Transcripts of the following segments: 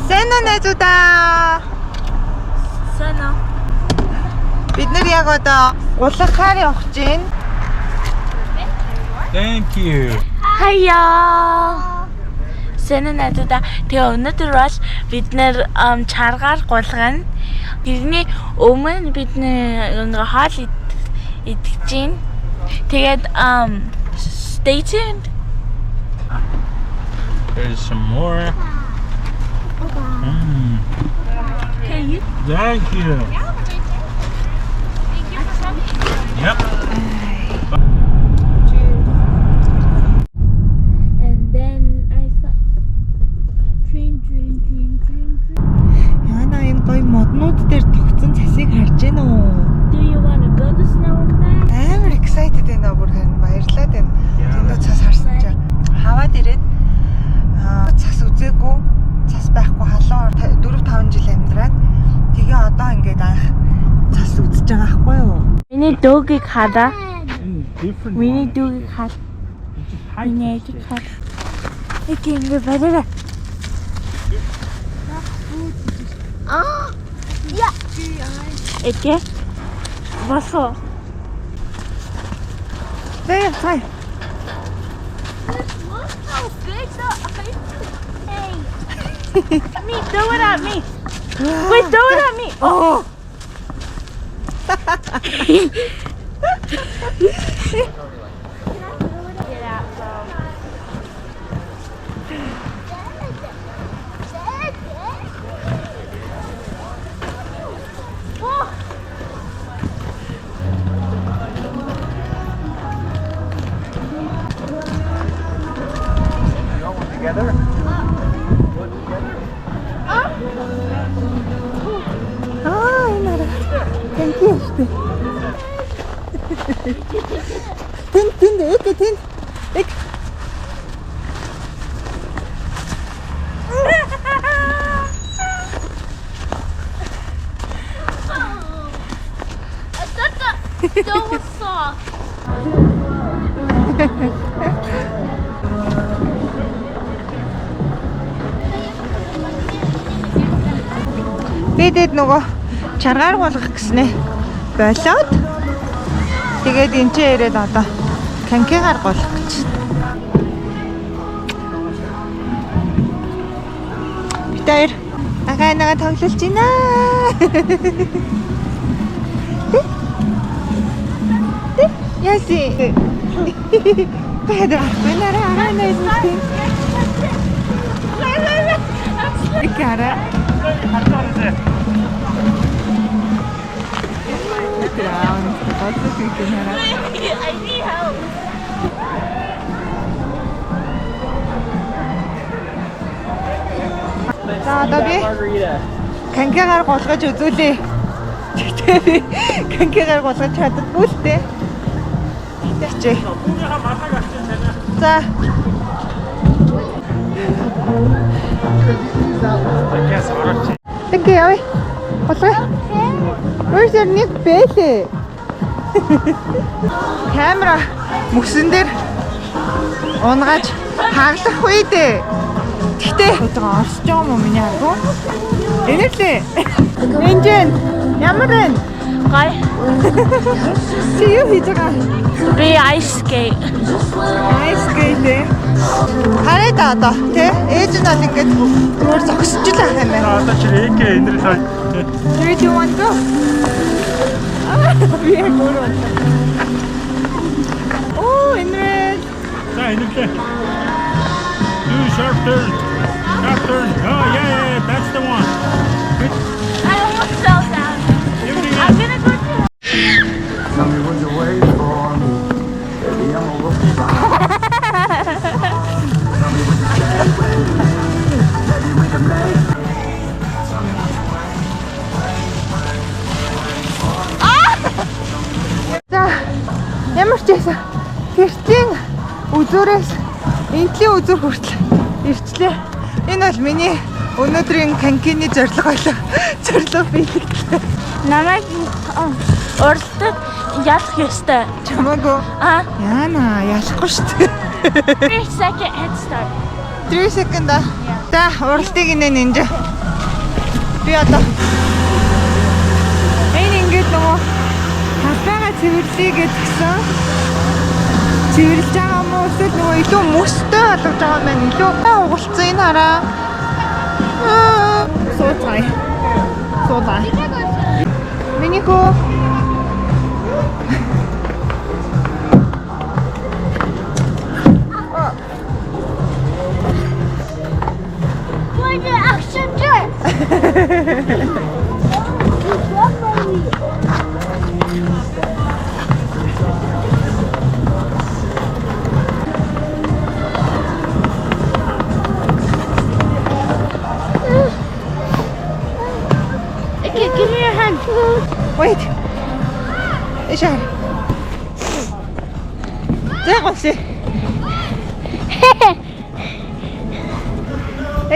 Сэно найзуудаа. Сэно. Бид нэр яг одоо улахаар явах гэж байна. Thank you. Хаяа. Сэно найзуудаа. Тэгээ өнөөдөр бол бид нэр чаргаар гулгана. Тэрний өмнө бид нэг хоол идэж байна. Тэгээд stay tuned. There's some more. Okay. Thank you. Yep. And then I saw train. Яна энэ гоё моднууд дээр тогтсон цасыг харж байна уу? Do you want to go to snowman? Амар excited байна бүр харин баярлаад байна. Тэндээ цас харсан чинь хаваад ирээд цас үзээгүй, цас байхгүй халуун 4-5 жил амьдраад тэгээ одоо ингээд анх цас үзэж байгаа байхгүй юу? Миний дөөгийг хараа. Different. Миний дөөгийг хар. Миний дөөгийг хар. Ингээ бараа. Ja. Ikke? Hva så? Hey. Me, throw it at me. Wait, throw it at me. Oh. Get out, bro. Together? Thank you. Tin. Ik. I thought the dough was soft. Бидэд нөгөө чаргаар болгох гэснээ болоод тэгээд энэ ч ирээд одоо канкегаар голох гэж. Битээр агаанаа тоглож байна. Яси. Бэдэ бэнараа агаанаа ирсэн. Икара. I need help. За одоо би канкегаар голгож үзүүлээ. Тэгтээ би канкегаар голгож чаддаггүй л дээ. Тэгтээ. За. Тэнгэ яа. Болоо. Where's your new baby? Камера мөсөн дээр унгаж хаглах үед тэгтээ орсож байгаа юм миний харгуу. Энэрлээ. Энжен ямар вэ? Гай. Чи юу хийж байгаа? Би ice skate. Ice skate. Хараа да одоо тий ээж нь бол ингээд өөр зогсож л байгаа юм байна. Одоо чи ээгээ энэрэл хай. 3 2 1 go. Би яг өөр байна. Оо энэрэл. За энэрлээ. Do sharp turn. Oh yeah, that's the one. I almost fell down. I'm gonna go to. Sammy was away from the yellow За ямар ч байсан гэртийн үзүүрээс энтлийн үзүүр хүртэл ирчлээ. Энэ бол миний өнөөдрийн канкины зорилго байлаа. Зорилго биелэгдлээ. Намайг уралдаад ялах ёстой. Чамаагүй. Яана ялахгүй шүү дээ. 3 second head start. 3 second. За, уралтыг инээ нинж. Би одоо энэ ингээд нөгөө талбайгаа цэвэрлэе гэдгсэн. Цэвэрлж байгаа юм уу? Эсвэл нөгөө илүү мөстэй болгож байгаа юм байна. Илүү угалцсан энэ хараа. Сууцгай. Суудаа. Миний хөө. Okay, give me your hand. Wait. Ishar. Tégose.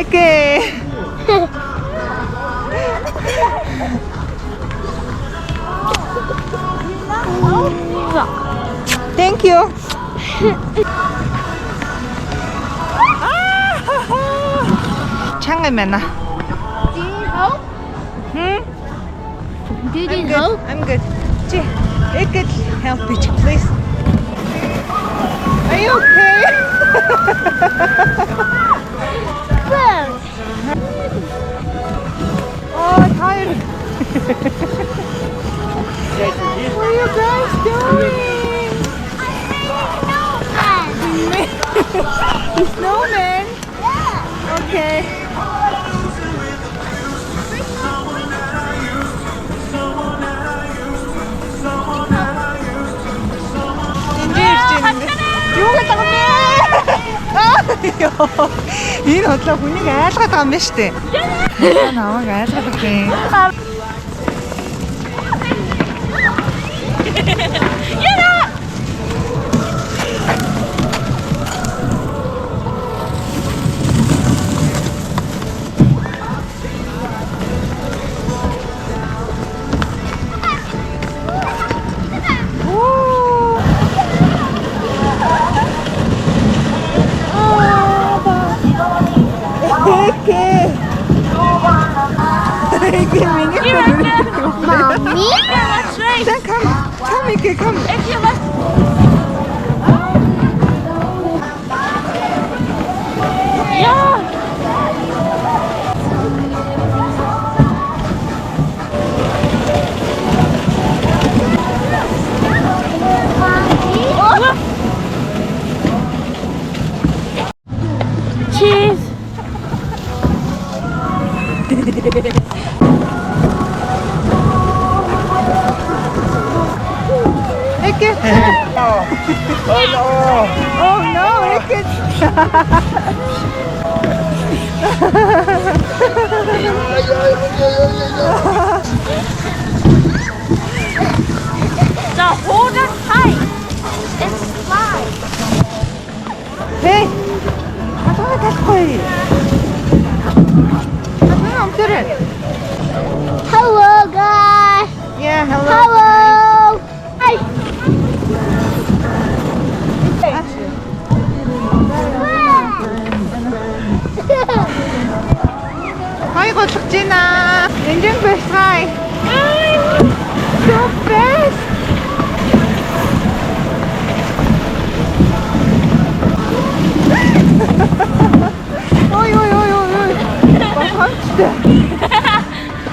Okay. Thank you. 창을 매나. Do you need help? Hmm? Do you I'm need good. help? I'm good. Gee, it could help you, please. Are you okay? Oh, tired. What are you guys doing? The snowman? Okay. Юу гэдэг юм бэ? Энэ бодлоо хүнийг айлгаад байгаа юм байна шүү дээ. Намайг айлгаад байгаа юм. Mommy? Let's race. Then come, Mickey, come. If you let cheese. Mickey. Oh no, Mickey. Now hold it tight and slide. Hey, 가서 가서. I'm good. Hello, guys. Yeah, hello. Hello. Hi. 아이고 죽지나. 인증 베스트라이. So fast. Ой. 맛있다.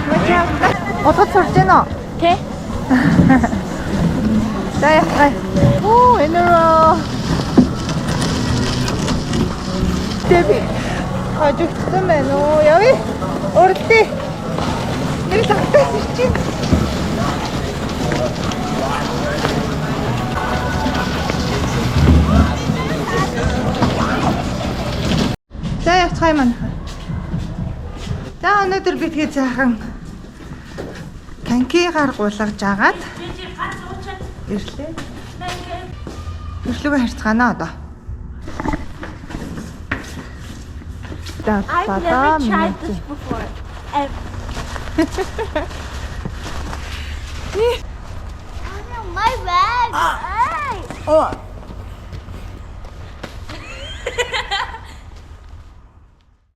맛있다. 어떻게 surж Okay. Đây, đây. Enero. Debbie. 아주 쓰면은 여기 올 때. 여기 닭다 있지. За, цайман. За, өнөөдөр би тэгээ заахан канкигаар гуулгаж агаад ирлээ. Ирлүүгээ харцгаана одоо. I've never tried this before. Oh no, my bag! Hey! Oh,